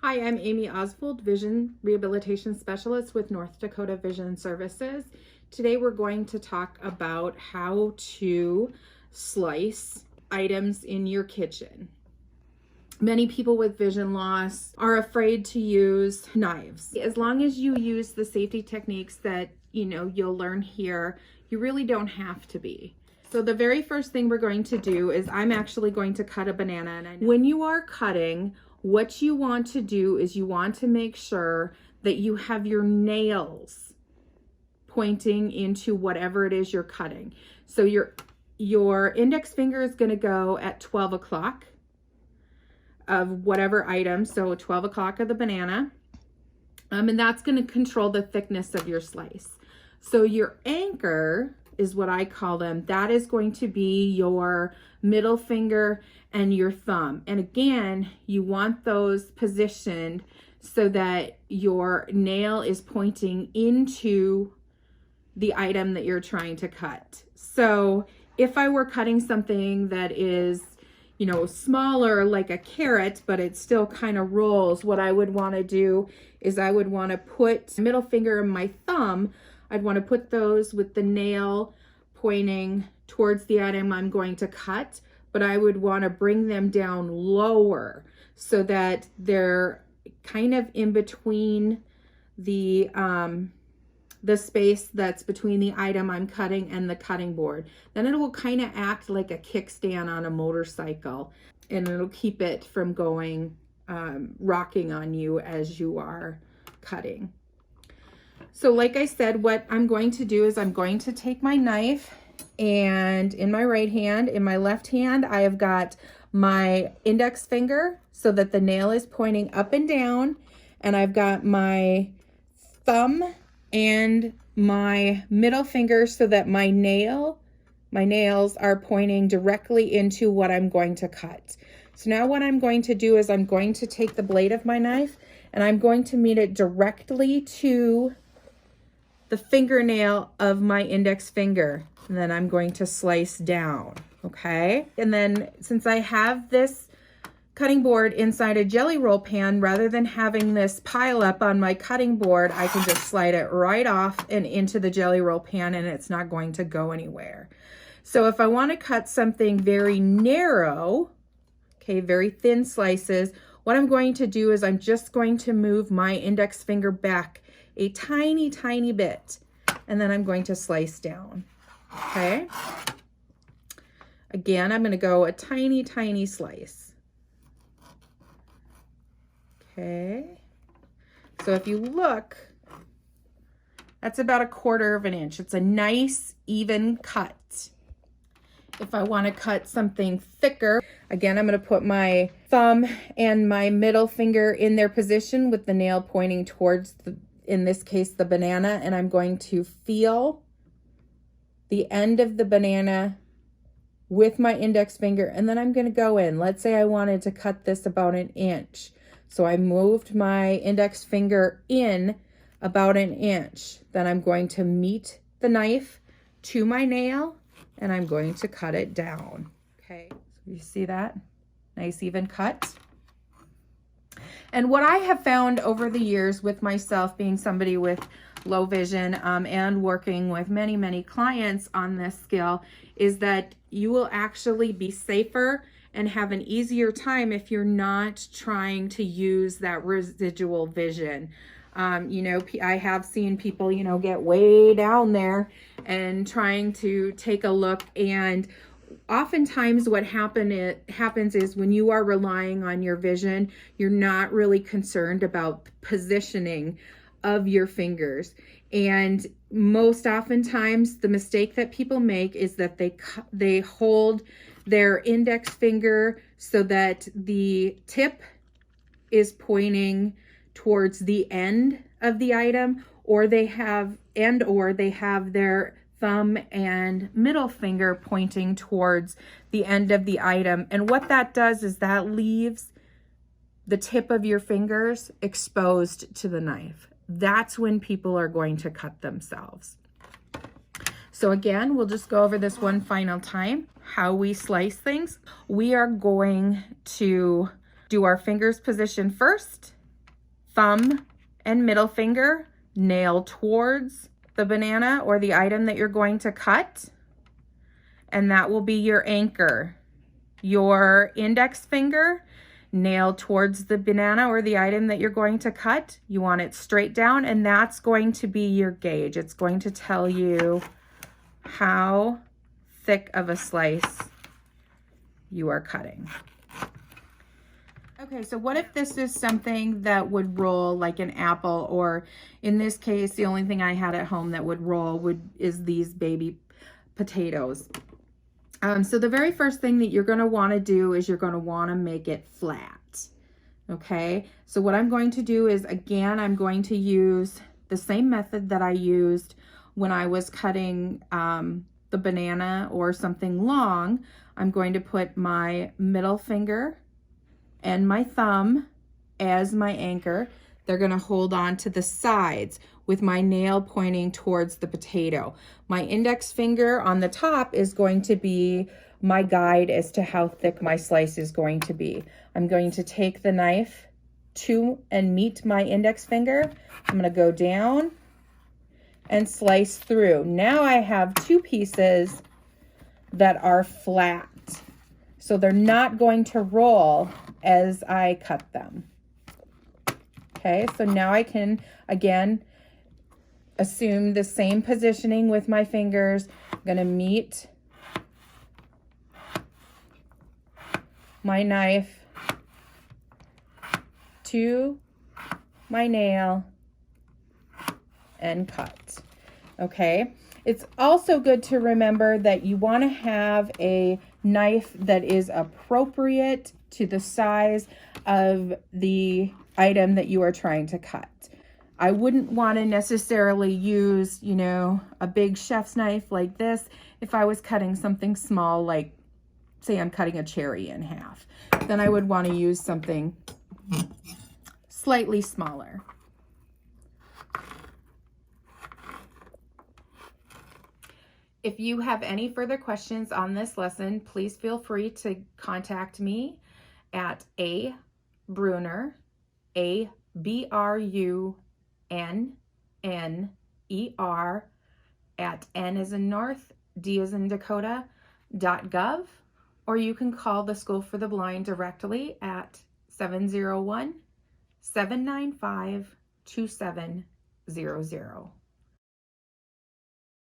Hi, I'm Amy Osvold, Vision Rehabilitation Specialist with North Dakota Vision Services. Today we're going to talk about how to slice items in your kitchen. Many people with vision loss are afraid to use knives. As long as you use the safety techniques that you'll learn here, you really don't have to be. So the very first thing we're going to do is I'm actually going to cut a banana. And when you are cutting, what you want to do is you want to make sure that you have your nails pointing into whatever it is you're cutting. So your index finger is going to go at 12 o'clock of whatever item. So 12 o'clock of the banana. And that's going to control the thickness of your slice. So your anchor is what I call them. That is going to be your middle finger and your thumb. And again, you want those positioned so that your nail is pointing into the item that you're trying to cut. So if I were cutting something that is, smaller, like a carrot, but it still kind of rolls, what I would want to do is I would want to put middle finger and my thumb, I'd want to put those with the nail pointing towards the item I'm going to cut, but I would want to bring them down lower so that they're kind of in between the space that's between the item I'm cutting and the cutting board. Then it will kind of act like a kickstand on a motorcycle, and it'll keep it from going rocking on you as you are cutting. So like I said, what I'm going to do is I'm going to take my knife, and in my right hand, in my left hand, I have got my index finger so that the nail is pointing up and down, and I've got my thumb and my middle finger so that my nails are pointing directly into what I'm going to cut. So now what I'm going to do is I'm going to take the blade of my knife and I'm going to meet it directly to the fingernail of my index finger. And then I'm going to slice down, okay? And then since I have this cutting board inside a jelly roll pan, rather than having this pile up on my cutting board, I can just slide it right off and into the jelly roll pan, and it's not going to go anywhere. So if I want to cut something very narrow, okay, very thin slices, what I'm going to do is I'm just going to move my index finger back a tiny, tiny bit, and then I'm going to slice down, okay? Again, I'm going to go a tiny, tiny slice. Okay, so if you look, that's about 1/4 of an inch. It's a nice, even cut. If I want to cut something thicker, again, I'm going to put my thumb and my middle finger in their position with the nail pointing towards, in this case, the banana, and I'm going to feel the end of the banana with my index finger, and then I'm going to go in. Let's say I wanted to cut this about 1 inch. So I moved my index finger in about 1 inch. Then I'm going to meet the knife to my nail and I'm going to cut it down. Okay, so you see that? Nice even cut. And what I have found over the years with myself being somebody with low vision and working with many, many clients on this skill is that you will actually be safer and have an easier time if you're not trying to use that residual vision. I have seen people, get way down there and trying to take a look, and oftentimes what happens is when you are relying on your vision, you're not really concerned about positioning of your fingers. And most oftentimes the mistake that people make is that they hold their index finger so that the tip is pointing towards the end of the item, or they have their thumb and middle finger pointing towards the end of the item. And what that does is that leaves the tip of your fingers exposed to the knife. That's when people are going to cut themselves. So again, we'll just go over this one final time, how we slice things. We are going to do our fingers position first, thumb and middle finger nail towards the banana or the item that you're going to cut, and that will be your anchor. Your index finger nail towards the banana or the item that you're going to cut. You want it straight down, and that's going to be your gauge. It's going to tell you how thick of a slice you are cutting. Okay, so what if this is something that would roll like an apple, or in this case, the only thing I had at home that would roll is these baby potatoes. So the very first thing that you're going to want to do is you're going to want to make it flat. Okay, so what I'm going to do is, again, I'm going to use the same method that I used when I was cutting the banana or something long. I'm going to put my middle finger and my thumb as my anchor. They're going to hold on to the sides with my nail pointing towards the potato. My index finger on the top is going to be my guide as to how thick my slice is going to be. I'm going to take the knife to and meet my index finger. I'm going to go down and slice through. Now I have two pieces that are flat, so they're not going to roll as I cut them. Okay, so now I can, again, assume the same positioning with my fingers. I'm going to meet my knife to my nail and cut. Okay, it's also good to remember that you want to have a knife that is appropriate to the size of the item that you are trying to cut. I wouldn't want to necessarily use, you know, a big chef's knife like this if I was cutting something small, like say I'm cutting a cherry in half. Then I would want to use something slightly smaller. If you have any further questions on this lesson, please feel free to contact me at Bruner, ABRUNNER, at N as in North, D as in Dakota.gov, or you can call the School for the Blind directly at 701-795-2700.